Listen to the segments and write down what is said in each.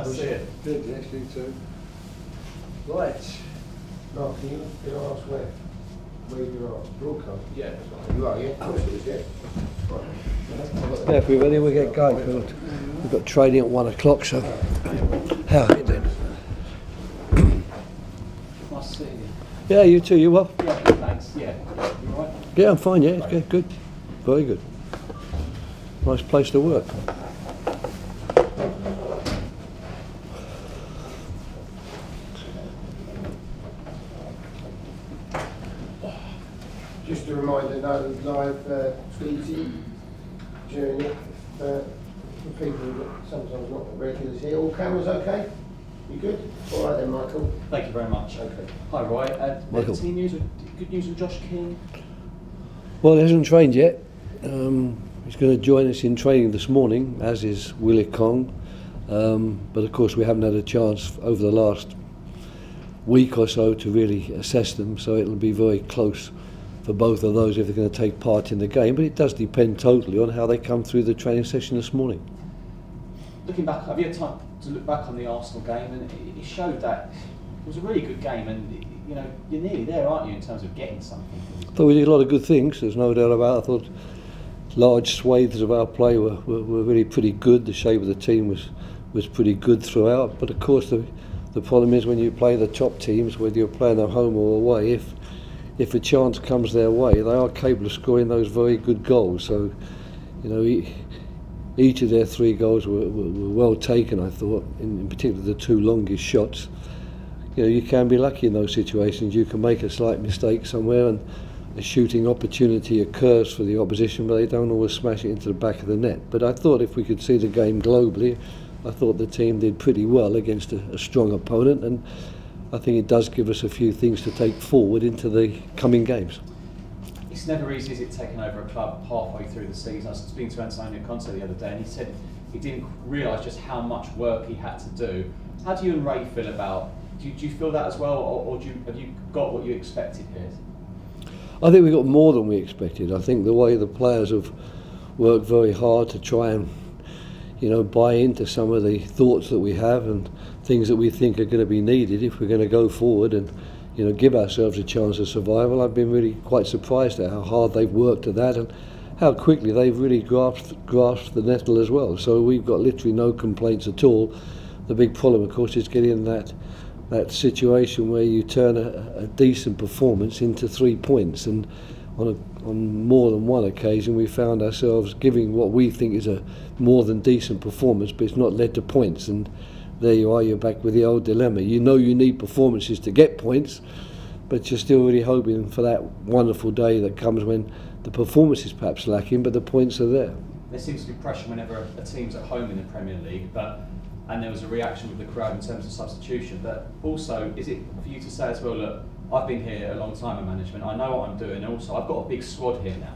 Nice to see you. Good, yes, you too. Right. Mark, can you ask where you are? Broadcast? Yeah. You are, yeah? Of course it is, yeah. Right. Yeah, if we're ready, we'll get going. We've got training at 1 o'clock, so how are you doing? Nice to see you. Yeah, you too, you well? Yeah, good, thanks. Yeah. You all right? Yeah, I'm fine, yeah, it's good, good. Very good. Nice place to work. Just a reminder, no live tweeting during it. For people that sometimes not regulars here. All cameras okay? You good? All right then, Michael. Thank you very much. Okay. Hi, Roy. Michael. Team news, good news on Josh King? Well, he hasn't trained yet. He's going to join us in training this morning, as is Willie Kong. But of course, we haven't had a chance over the last week or so to really assess them, so it'll be very close for both of those if they're going to take part in the game. But it does depend totally on how they come through the training session this morning. Looking back, have you had time to look back on the Arsenal game? And it showed that it was a really good game, and you know, you're nearly there, aren't you, in terms of getting something? I thought we did a lot of good things, there's no doubt about it. I thought large swathes of our play were really pretty good. The shape of the team was pretty good throughout. But of course the problem is when you play the top teams, whether you're playing at home or away, if a chance comes their way, they are capable of scoring those very good goals. So, you know, each of their 3 goals were well taken, I thought, in particular the 2 longest shots. You know, you can be lucky in those situations. You can make a slight mistake somewhere and a shooting opportunity occurs for the opposition, but they don't always smash it into the back of the net. But I thought if we could see the game globally, I thought the team did pretty well against a strong opponent, and I think it does give us a few things to take forward into the coming games. It's never easy, is it, taking over a club halfway through the season? I was speaking to Antonio Conte the other day, and he said he didn't realise just how much work he had to do. How do you and Ray feel about? Do you feel that as well, or have you got what you expected here? I think we got more than we expected. I think the way the players have worked very hard to try and, you know, buy into some of the thoughts that we have and things that we think are going to be needed if we're going to go forward and, you know, give ourselves a chance of survival. I've been really quite surprised at how hard they've worked at that and how quickly they've really grasped the nettle as well. So we've got literally no complaints at all. The big problem, of course, is getting that situation where you turn a decent performance into 3 points, and on more than one occasion we found ourselves giving what we think is a more than decent performance, but it's not led to points, and there you are, you're back with the old dilemma. You know you need performances to get points, but you're still really hoping for that wonderful day that comes when the performance is perhaps lacking but the points are there. There seems to be pressure whenever a team's at home in the Premier League, and there was a reaction with the crowd in terms of substitution, but also is it for you to say as well, look, I've been here a long time in management, I know what I'm doing, and also I've got a big squad here now?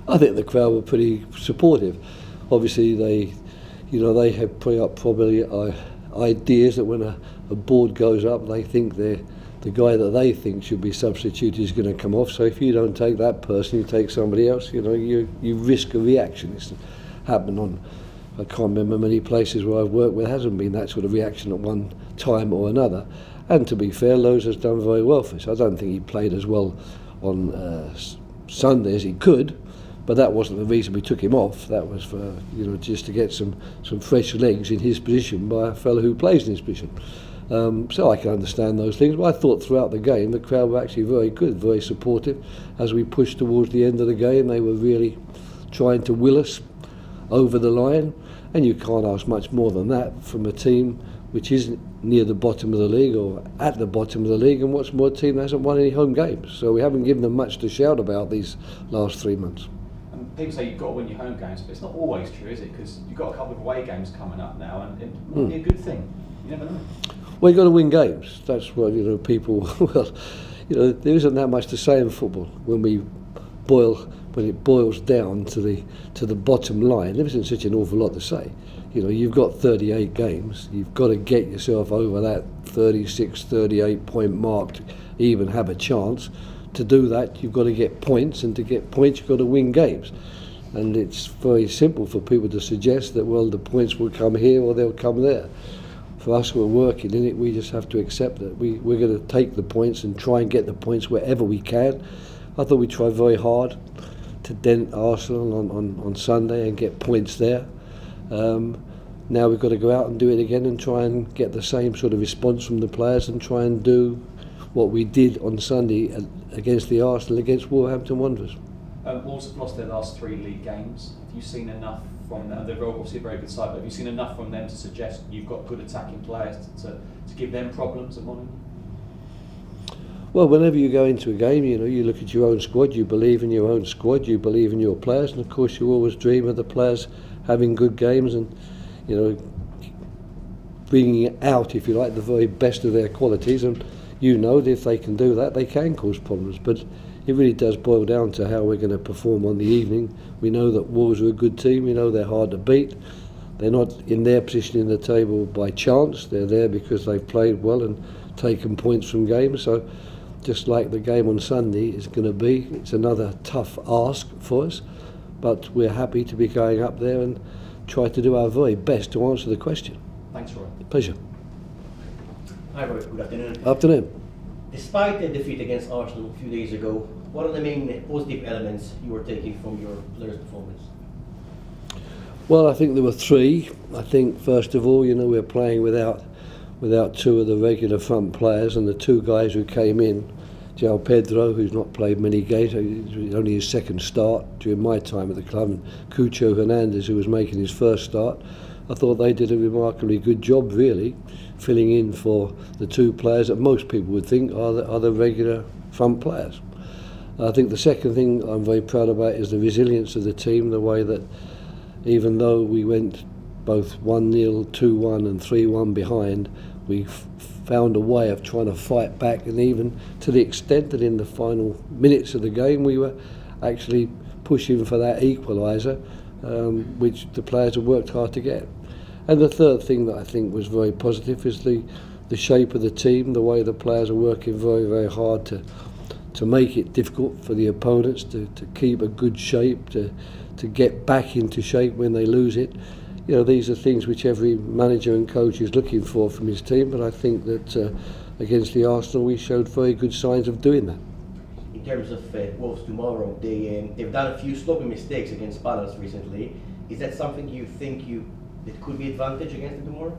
I think the crowd were pretty supportive. Obviously they have put up probably ideas that when a board goes up, they think the guy that they think should be substituted is going to come off. So if you don't take that person, you take somebody else, you know, you risk a reaction. It's happened on, I can't remember many places where I've worked where there hasn't been that sort of reaction at one time or another. And to be fair, Lowe's has done very well for us. I don't think he played as well on Sunday as he could, but that wasn't the reason we took him off. That was for, you know, just to get some fresh legs in his position by a fellow who plays in his position. So I can understand those things, but I thought throughout the game the crowd were actually very good, very supportive. As we pushed towards the end of the game, they were really trying to will us over the line, and you can't ask much more than that from a team which isn't near the bottom of the league or at the bottom of the league, and what's more, a team that hasn't won any home games. So we haven't given them much to shout about these last 3 months. And people say you've got to win your home games, but it's not always true, is it? Because you've got a couple of away games coming up now, and it might be a good thing. You never know. Well, you've got to win games. That's what, you know, people, well, you know, there isn't that much to say in football when it boils down to the bottom line. There isn't such an awful lot to say. You know, you've got 38 games. You've got to get yourself over that 36, 38 point mark to even have a chance. To do that, you've got to get points, and to get points, you've got to win games. And it's very simple for people to suggest that, well, the points will come here or they'll come there. for us who are working in it, we just have to accept that we're going to take the points and try and get the points wherever we can. I thought we tried very hard to dent Arsenal on Sunday and get points there. Now we've got to go out and do it again and try and get the same sort of response from the players and try and do what we did on Sunday against the Arsenal, against Wolverhampton Wanderers. Wolves have lost their last 3 league games. Have you seen enough from them? They're obviously a very good side, but have you seen enough from them to suggest you've got good attacking players to give them problems at Molineux? Well, whenever you go into a game, you know, you look at your own squad, you believe in your own squad, you believe in your players, and of course you always dream of the players having good games and, you know, bringing out, if you like, the very best of their qualities. And you know that if they can do that, they can cause problems. But it really does boil down to how we're going to perform on the evening. We know that Wolves are a good team, we know they're hard to beat. They're not in their position in the table by chance, they're there because they've played well and taken points from games. So just like the game on Sunday is going to be, it's another tough ask for us, but we're happy to be going up there and try to do our very best to answer the question. Thanks, Roy. Pleasure. Hi Roy, good afternoon. Afternoon. Despite the defeat against Arsenal a few days ago, what are the main positive elements you were taking from your players' performance? Well, I think there were 3. I think first of all, you know, we're playing without 2 of the regular front players, and the 2 guys who came in, João Pedro, who's not played many games, only his second start during my time at the club, and Cucho Hernandez, who was making his first start. I thought they did a remarkably good job, really, filling in for the 2 players that most people would think are the regular front players. I think the second thing I'm very proud about is the resilience of the team, the way that even though we went both 1-0, 2-1 and 3-1 behind, we found a way of trying to fight back, and even to the extent that in the final minutes of the game we were actually pushing for that equaliser, which the players have worked hard to get. And the third thing that I think was very positive is the shape of the team, the way the players are working very, very hard to make it difficult for the opponents, to keep a good shape, to get back into shape when they lose it. You know, these are things which every manager and coach is looking for from his team, but I think that against the Arsenal we showed very good signs of doing that. In terms of Wolves tomorrow, they've done a few sloppy mistakes against Palace recently. Is that something you think that could be advantage against them tomorrow?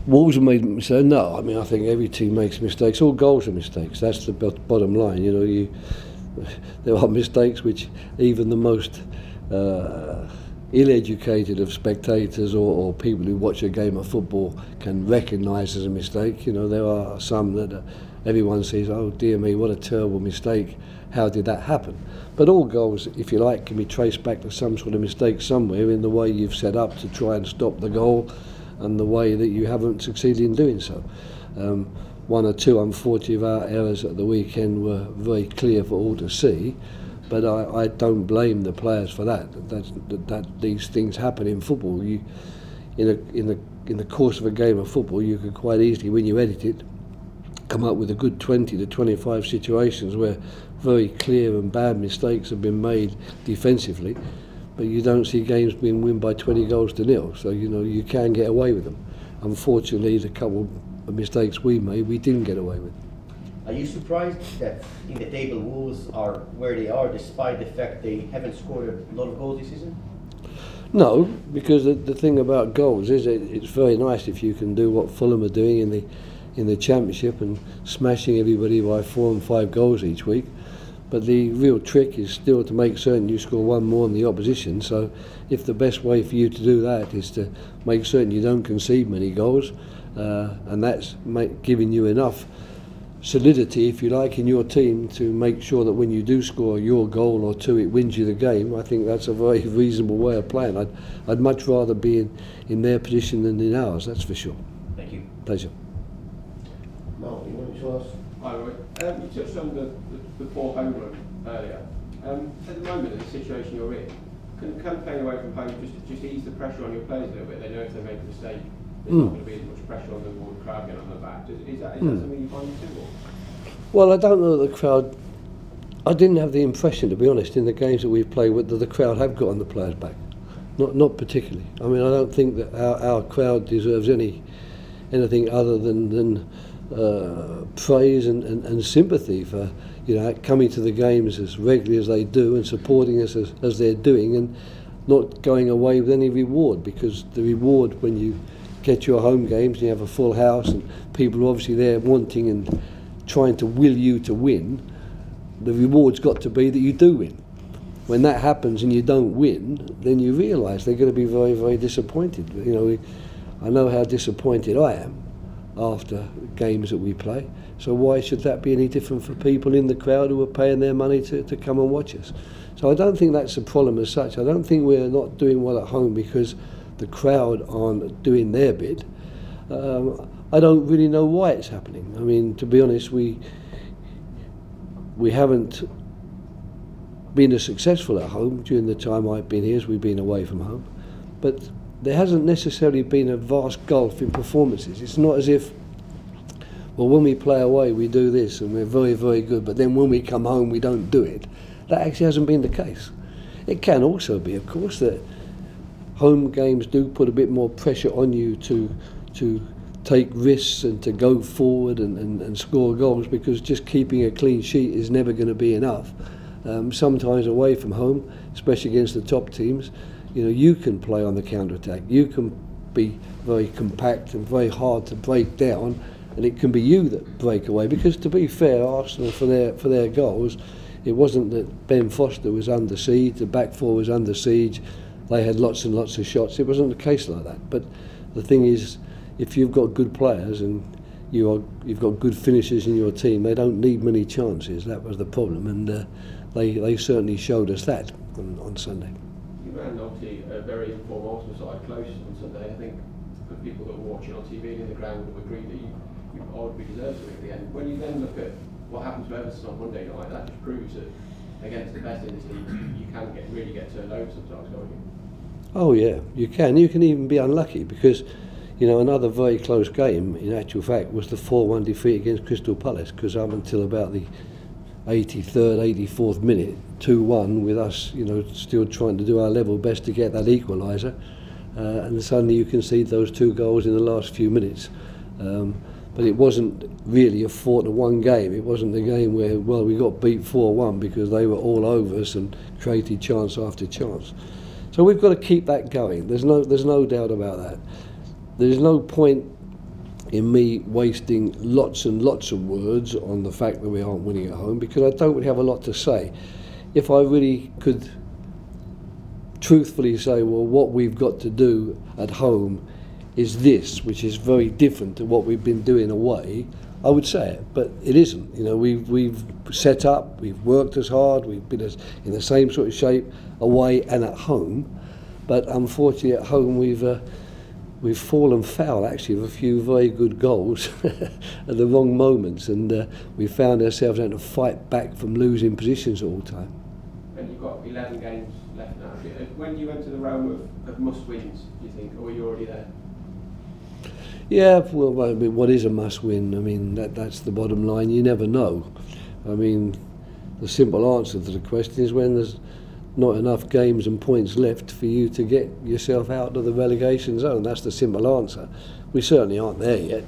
Wolves have made mistakes. No, I mean, I think every team makes mistakes. All goals are mistakes. That's the bottom line. You know, there are mistakes which even the most ill-educated of spectators or people who watch a game of football can recognise as a mistake. You know, there are some that everyone says, oh dear me, what a terrible mistake, how did that happen? But all goals, if you like, can be traced back to some sort of mistake somewhere in the way you've set up to try and stop the goal and the way that you haven't succeeded in doing so. 1 or 2, unfortunately, of our errors at the weekend were very clear for all to see. But I don't blame the players for that. That these things happen in football. In the course of a game of football, you could quite easily, when you edit it, come up with a good 20 to 25 situations where very clear and bad mistakes have been made defensively. But you don't see games being won by 20 goals to 0. So you know you can get away with them. Unfortunately, the couple of mistakes we made, we didn't get away with. Are you surprised that in the table Wolves are where they are despite the fact they haven't scored a lot of goals this season? No, because the thing about goals is it's very nice if you can do what Fulham are doing in the Championship and smashing everybody by 4 and 5 goals each week. But the real trick is still to make certain you score 1 more than the opposition. So if the best way for you to do that is to make certain you don't concede many goals, and that's giving you enough solidity, if you like, in your team to make sure that when you do score your goal or 2, it wins you the game. I think that's a very reasonable way of playing. I'd much rather be in their position than in ours, that's for sure. Thank you. Pleasure. Mark, you wanted to ask? Hi Roy. You touched on the poor home run earlier. At the moment, in the situation you're in, can playing away from home just ease the pressure on your players a little bit? They know if they make a mistake, there's not going to be as much pressure on them or the crowd getting on their back. Is that something you find useful? Well, I don't know that the crowd. I didn't have the impression, to be honest, in the games that we've played with, that the crowd have got on the players' back. Not particularly. I mean, I don't think that our crowd deserves anything other than praise and sympathy for, you know, coming to the games as regularly as they do and supporting us as they're doing, and not going away with any reward, because the reward when you get your home games and you have a full house and people are obviously there wanting and trying to will you to win, the reward's got to be that you do win. When that happens and you don't win, then you realise they're going to be very, very disappointed. You know, I know how disappointed I am after games that we play, so why should that be any different for people in the crowd who are paying their money to come and watch us? So I don't think that's a problem as such. I don't think we're not doing well at home because the crowd aren't doing their bit. I don't really know why it's happening. I mean, to be honest, we haven't been as successful at home during the time I've been here as we've been away from home, but there hasn't necessarily been a vast gulf in performances. It's not as if, well, when we play away we do this and we're very, very good, but then when we come home we don't do it. That actually hasn't been the case. It can also be, of course, that home games do put a bit more pressure on you to take risks and to go forward and score goals, because just keeping a clean sheet is never going to be enough. Sometimes away from home, especially against the top teams, you know, you can play on the counter-attack. You can be very compact and very hard to break down, and it can be you that break away. Because to be fair, Arsenal for their goals, it wasn't that Ben Foster was under siege, the back four was under siege, they had lots and lots of shots. It wasn't the case like that. But the thing is, if you've got good players and you've got good finishers in your team, they don't need many chances. That was the problem, and they certainly showed us that on Sunday. You ran obviously a very informed Arsenal side close on Sunday. I think for people that were watching on TV and in the ground would agree that you arguably deserved it at the end. When you then look at what happened to Everton on Monday night, that just proves that against the best in this league, you can really get turned over sometimes, can't you? Oh yeah, you can. You can even be unlucky, because, you know, another very close game, in actual fact, was the 4-1 defeat against Crystal Palace, because up until about the 83rd, 84th minute, 2-1, with us, you know, still trying to do our level best to get that equaliser, and suddenly you concede those 2 goals in the last few minutes. But it wasn't really a 4-1 game. It wasn't the game where, well, we got beat 4-1 because they were all over us and created chance after chance. So we've got to keep that going. There's no doubt about that. There's no point in me wasting lots and lots of words on the fact that we aren't winning at home, because I don't really have a lot to say. If I really could truthfully say, well, what we've got to do at home is this, which is very different to what we've been doing away, I would say it, but it isn't. You know, we've set up, we've worked as hard, we've been in the same sort of shape away and at home, but unfortunately at home we've fallen foul actually of a few very good goals at the wrong moments, and we found ourselves having to fight back from losing positions all the time. And you've got 11 games left now. When do you enter the realm of must-wins, do you think, or are you already there? Yeah, well, I mean, what is a must-win? I mean, that's the bottom line. You never know. I mean, the simple answer to the question is when there's not enough games and points left for you to get yourself out of the relegation zone. That's the simple answer. We certainly aren't there yet,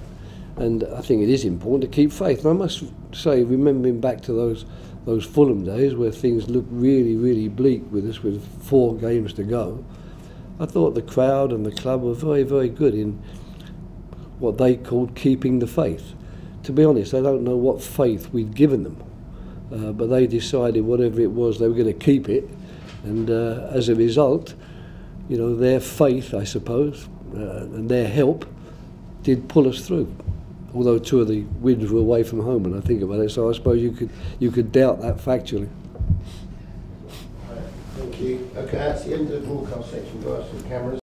and I think it is important to keep faith. And I must say, remembering back to those Fulham days where things looked really, really bleak with us with 4 games to go, I thought the crowd and the club were very, very good in what they called keeping the faith. To be honest, I don't know what faith we'd given them, but they decided whatever it was, they were going to keep it, and as a result, you know, their faith, I suppose, and their help did pull us through. Although 2 of the wins were away from home, and I think about it, so I suppose you could doubt that factually. Thank you. Okay, that's the end of the broadcast section. Guys, some cameras.